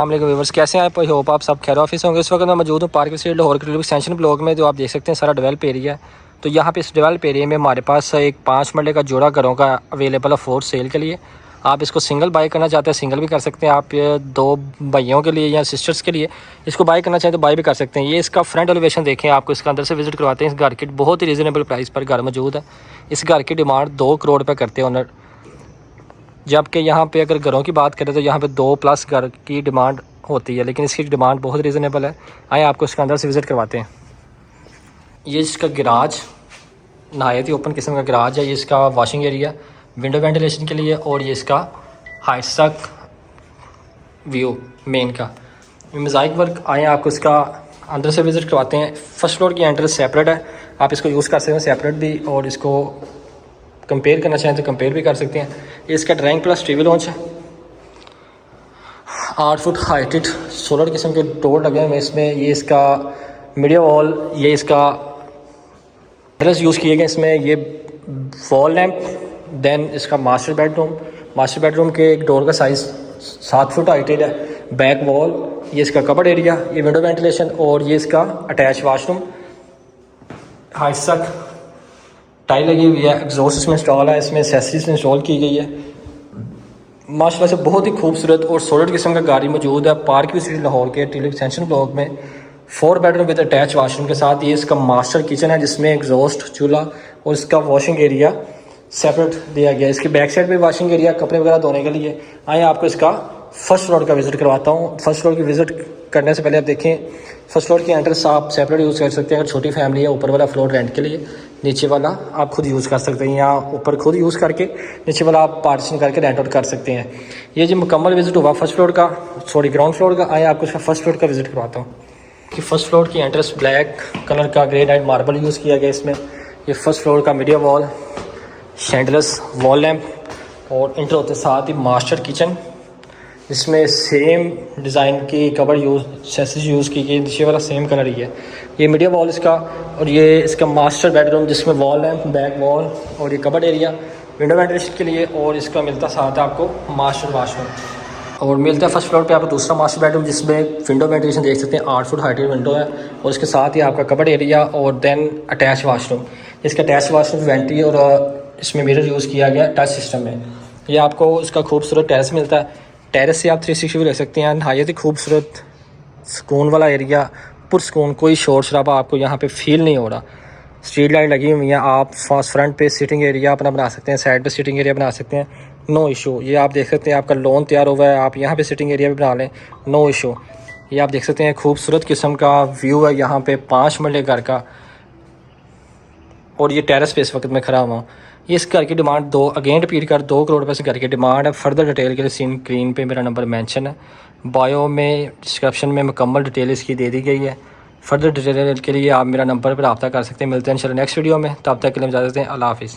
अस्सलाम व्यूअर्स, कैसे हैं आप? आई होप आप सब खैर ऑफिस होंगे। इस वक्त मैं मौजूद हूँ पार्क स्ट्रीट लाहौर के एक्सटेंशन ब्लॉक में, जो आप देख सकते हैं सारा डेवलप एरिया है। तो यहाँ पे इस डेवलप एरिया में हमारे पास एक 5 मरले का जोड़ा घरों का अवेलेबल है फॉर सेल के लिए। आप इसको सिंगल बाई करना चाहते हैं सिंगल भी कर सकते हैं। आप 2 भाइयों के लिए या सिस्टर्स के लिए इसको बाई करना चाहें तो बाई भी कर सकते हैं। ये इसका फ्रंट एलिवेशन देखें, आपको इसका अंदर से विजिट करवाते हैं। इस घर की बहुत ही रीज़नेबल प्राइस पर घर मौजूद है। इस घर की डिमांड 2 करोड़ रुपये करते हैं ओनर, जबकि यहाँ पे अगर घरों की बात करें तो यहाँ पे 2+ घर की डिमांड होती है, लेकिन इसकी डिमांड बहुत रीज़नेबल है। आए आपको इसके अंदर से विज़िट करवाते हैं। ये इसका गराज नहायत ही ओपन किस्म का गराज है। ये इसका वॉशिंग एरिया विंडो वेंटिलेशन के लिए, और ये इसका हाइट तक व्यू मेन का मोज़ाइक वर्क। आए आपको इसका अंदर से विज़िट करवाते हैं। फर्स्ट फ्लोर की एंट्रेंस सेपरेट है, आप इसको यूज़ कर सकते हैं सेपरेट भी, और इसको कंपेयर करना चाहें तो कंपेयर भी कर सकते हैं। ये इसका ड्राइंग प्लस टीवी लॉन्च है। 8 फुट हाइटेड सोलर किस्म के डोर लगे हुए इसमें। ये इसका मीडिया वॉल, ये इसका ड्रेस यूज़ किए गए इसमें। ये वॉल लैंप, देन इसका मास्टर बेडरूम के एक डोर का साइज़ 7 फुट हाइटेड है। बैक वॉल, ये इसका कबर्ड एरिया, ये विंडो वेंटिलेशन, और ये इसका अटैच वाशरूम। हाइट तक टाइल लगी हुई है, एग्जॉस्ट इसमें इंस्टॉल है, इसमें एसेसरीज इंस्टॉल की गई है। माशाल्लाह से बहुत ही खूबसूरत और सॉलिड किस्म का गाड़ी मौजूद है पार्क स्ट्रीट लाहौर के टिलक एक्सटेंशन ब्लॉक में। 4 बेडरूम विद अटैच वाशरूम के साथ। ये इसका मास्टर किचन है जिसमें एग्जॉस्ट चूल्हा और इसका वॉशिंग एरिया सेपरेट दिया गया है। इसके बैक साइड पे वॉशिंग एरिया कपड़े वगैरह धोने के लिए। आइए आपको इसका फर्स्ट फ्लोर का विज़िट करवाता हूँ। फर्स्ट फ्लोर की विज़िट करने से पहले आप देखें, फर्स्ट फ्लोर की एंट्रेंस आप सेपरेट यूज़ कर सकते हैं। अगर छोटी फैमिली है, ऊपर वाला फ्लोर रेंट के लिए, नीचे वाला आप खुद यूज़ कर सकते हैं, या ऊपर खुद यूज़ करके नीचे वाला आप पार्टीशन करके रेंट आउट कर सकते हैं। ये जो मुकम्मल विज़िट हुआ फर्स्ट फ्लोर का, ग्राउंड फ्लोर का। आइए आपको इसका फर्स्ट फ्लोर का विज़िट करवाता हूँ। कि फर्स्ट फ्लोर की एंट्रेंस ब्लैक कलर का ग्रेनाइट मार्बल यूज़ किया गया इसमें। ये फर्स्ट फ्लोर का मीडिया वॉल, शैंडलस वॉल लैम्प, और इंटर होते साथ ही मास्टर किचन, इसमें सेम डिज़ाइन की कवर यूज़ की गई। नीचे वाला सेम कलर ही है। ये मीडिया वॉल इसका, और ये इसका मास्टर बेडरूम जिसमें वॉल लैम्प, बैक वॉल, और ये कबर्ड एरिया विंडो वेंटिलेशन के लिए, और इसका मिलता साथ है आपको मास्टर वाशरूम। और मिलता है फर्स्ट फ्लोर पे आपको दूसरा मास्टर बेडरूम जिसमें विंडो वेंटिलेशन देख सकते हैं। 8 फुट हाइटेड विंडो है, और इसके साथ ही आपका कबर्ड एरिया, और देन अटैच वाशरूम। इसका अटैच वाशरूम वेंटी और इसमें मिरर यूज़ किया गया टच सिस्टम में। ये आपको इसका खूबसूरत टेरेस मिलता है। टेरेस से आप 360 भी ले सकते हैं। नहायत ही खूबसूरत सुकून वाला एरिया, पुरसकून, कोई शोर शराबा आपको यहाँ पे फील नहीं हो रहा। स्ट्रीट लाइट लगी हुई है। आप फ्रंट पे सिटिंग एरिया अपना बना सकते हैं, साइड पे सिटिंग एरिया बना सकते हैं, नो इशू। ये आप देख सकते हैं आपका लॉन तैयार हुआ है, आप यहाँ पे सिटिंग एरिया भी बना लें, नो इशू। ये आप देख सकते हैं खूबसूरत किस्म का व्यू है यहाँ पे 5 मरले घर का, और ये टेरेस पे इस वक्त मैं खड़ा हुआ हूँ। ये इस घर की डिमांड अगेन रिपीट कर 2 करोड़ रुपये से घर की डिमांड है। फर्दर डिटेल के लिए स्क्रीन पे मेरा नंबर मेंशन है, बायो में डिस्क्रिप्शन में मुकम्मल डिटेल इसकी दे दी गई है। फर्दर डिटेल के लिए आप मेरा नंबर पर रब्ता कर सकते हैं। मिलते हैं इंशाल्लाह नेक्स्ट वीडियो में, तब तक के लिए इजाज़त दें। अल्लाह हाफिज़।